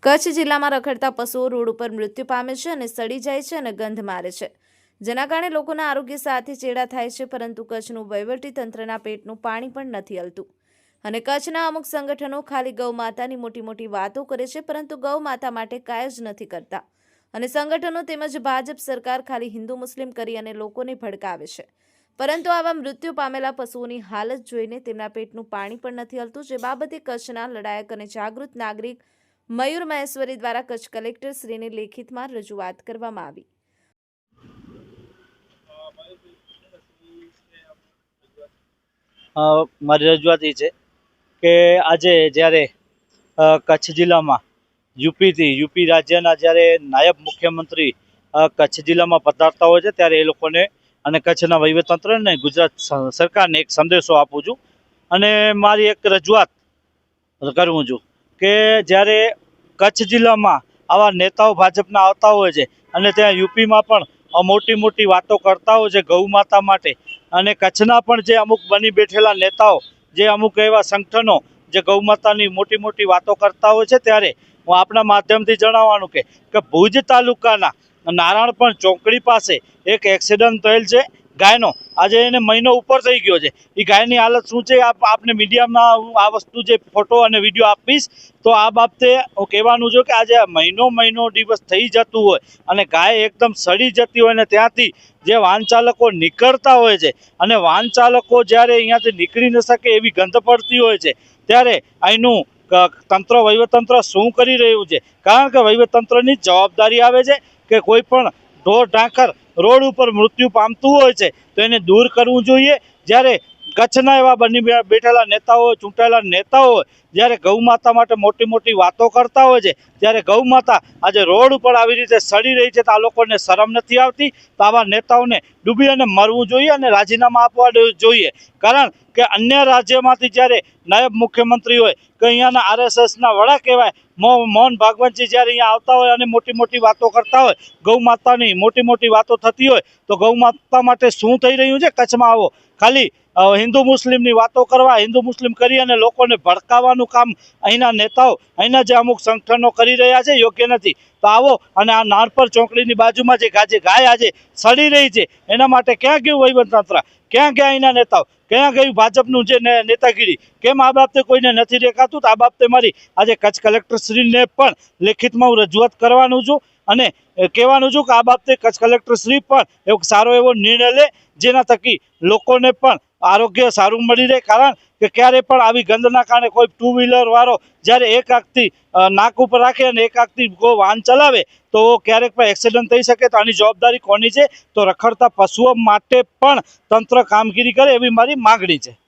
કચ્છ જિલ્લામાં રખડતા પશુઓ રોડ ઉપર મૃત્યુ પામે છે અને સડી જાય છે અને ગંધ મારે છે, જેના કારણે લોકોના આરોગ્ય સાથે ચેડા થાય છે. પરંતુ કચ્છનું વહીવટી તંત્રના પેટનું પાણી પણ નથી હલતું અને કચ્છના અમુક સંગઠનો ખાલી ગૌ માતાની મોટી મોટી વાતો કરે છે, પરંતુ ગૌ માતા માટે કાંઈ જ નથી કરતા. અને સંગઠનો તેમજ ભાજપ સરકાર ખાલી હિન્દુ મુસ્લિમ કરી અને લોકોને ભડકાવે છે. પરંતુ આવા મૃત્યુ પામેલા પશુઓની હાલત જોઈને તેમના પેટનું પાણી પણ નથી હલતું, જે બાબતે કચ્છના લડાયક અને જાગૃત નાગરિક મયુર મહેશ્વરી દ્વારા કચ્છ કલેક્ટર શ્રીને લેખિતમાં રજૂઆત કરવામાં આવી. મારી રજૂઆત એ છે કે આજે જ્યારે કચ્છ જિલ્લામાં યુપી રાજ્યના જ્યારે નાયબ મુખ્યમંત્રી કચ્છ જિલ્લામાં પધારતા હોય છે, ત્યારે એ લોકોને અને કચ્છના વહીવટતંત્રને ગુજરાત સરકારને એક સંદેશો આપું છું અને મારી એક રજૂઆત કરું છું કે જ્યારે કચ્છ જિલ્લામાં આવા નેતાઓ ભાજપના આવતા હોય છે અને ત્યાં યુપીમાં પણ મોટી મોટી વાતો કરતા હોય છે ગૌ માતા માટે, અને કચ્છના પણ જે અમુક બની બેઠેલા નેતાઓ, જે અમુક એવા સંગઠનો જે ગૌ માતાની મોટી મોટી વાતો કરતા હોય છે, ત્યારે હું આપણા માધ્યમથી જણાવવાનું કે ભુજ તાલુકાના નારાયણપણ ચોકડી પાસે એક એક્સિડન્ટ થયેલ છે ગાયનો. આજે એને મહિનો ઉપર થઈ ગયો છે. એ ગાયની હાલત શું છે આપને મીડિયામાં હું આ વસ્તુ જે ફોટો અને વિડીયો આપીશ તો આ બાબતે હું કહેવાનું છું કે આજે મહિનો દિવસ થઈ જતું હોય અને ગાય એકદમ સડી જતી હોય ને ત્યાંથી જે વાહન ચાલકો નીકળતા હોય છે અને વાહન ચાલકો જ્યારે અહીંયાથી નીકળી ન શકે એવી ગંધ પડતી હોય છે, ત્યારે અહીંનું તંત્ર વહીવટતંત્ર શું કરી રહ્યું છે? કારણ કે વહીવટતંત્રની જવાબદારી આવે છે કે કોઈ પણ ઢોર ઢાંખર રોડ ઉપર મૃત્યુ પામતું હોય છે તો એને દૂર કરવું જોઈએ. જ્યારે કચ્છના એવા બની બેઠેલા નેતાઓ, ચૂંટાયેલા નેતાઓ જ્યારે ગૌ માતા માટે મોટી મોટી વાતો કરતા હોય છે, ત્યારે ગૌ માતા આજે રોડ ઉપર આવી રીતે સડી રહી છે તો આ લોકોને શરમ નથી આવતી? તો આવા નેતાઓને ડૂબી અને મરવું જોઈએ અને રાજીનામા આપવા જોઈએ. કારણ કે અન્ય રાજ્યમાંથી જ્યારે નાયબ મુખ્યમંત્રી હોય કે અહીંયાના આરએસએસના વડા કહેવાય મોહન ભાગવતજી જ્યારે અહીંયા આવતા હોય અને મોટી મોટી વાતો કરતા હોય, ગૌ માતાની મોટી મોટી વાતો થતી હોય, તો ગૌ માતા માટે શું થઈ રહ્યું છે કચ્છમાં? આવો ખાલી હિન્દુ મુસ્લિમની વાતો કરવા, હિન્દુ મુસ્લિમ કરી અને લોકોને ભડકાવવાનું કામ અહીંના નેતાઓ, અહીંના જે અમુક સંગઠનો કરી રહ્યા છે, યોગ્ય નથી. તો આવો અને આ નારપર ચોકડીની બાજુમાં જે ગાય આજે સડી રહી છે એના માટે ક્યાં ગયું વહીવટતંત્ર? ક્યાં ગયા અહીંના નેતાઓ? ક્યાં ગયું ભાજપનું જે નેતાગીરી? કેમ આ બાબતે કોઈને નથી દેખાતું? તો આ બાબતે મારી આજે કચ્છ કલેક્ટરશ્રીને પણ લેખિતમાં હું રજૂઆત કરવાનું છું અને કહેવાનું છું કે આ બાબતે કચ્છ કલેક્ટરશ્રી પણ એક સારો એવો નિર્ણય લે, જેના થકી લોકોને પણ આરોગ્ય સારું મળી રહે. કારણ કે ક્યારે પણ આવી ગંદના કારણે કોઈ ટુ વ્હીલર વાળો જ્યારે એક આંખથી નાક ઉપર રાખે અને એક આંખથી કોઈ વાહન ચલાવે તો ક્યારેક પણ એક્સિડન્ટ થઈ શકે. તો આની જવાબદારી કોની છે? તો રખડતા પશુઓ માટે પણ તંત્ર કામગીરી કરે એવી મારી માગણી છે.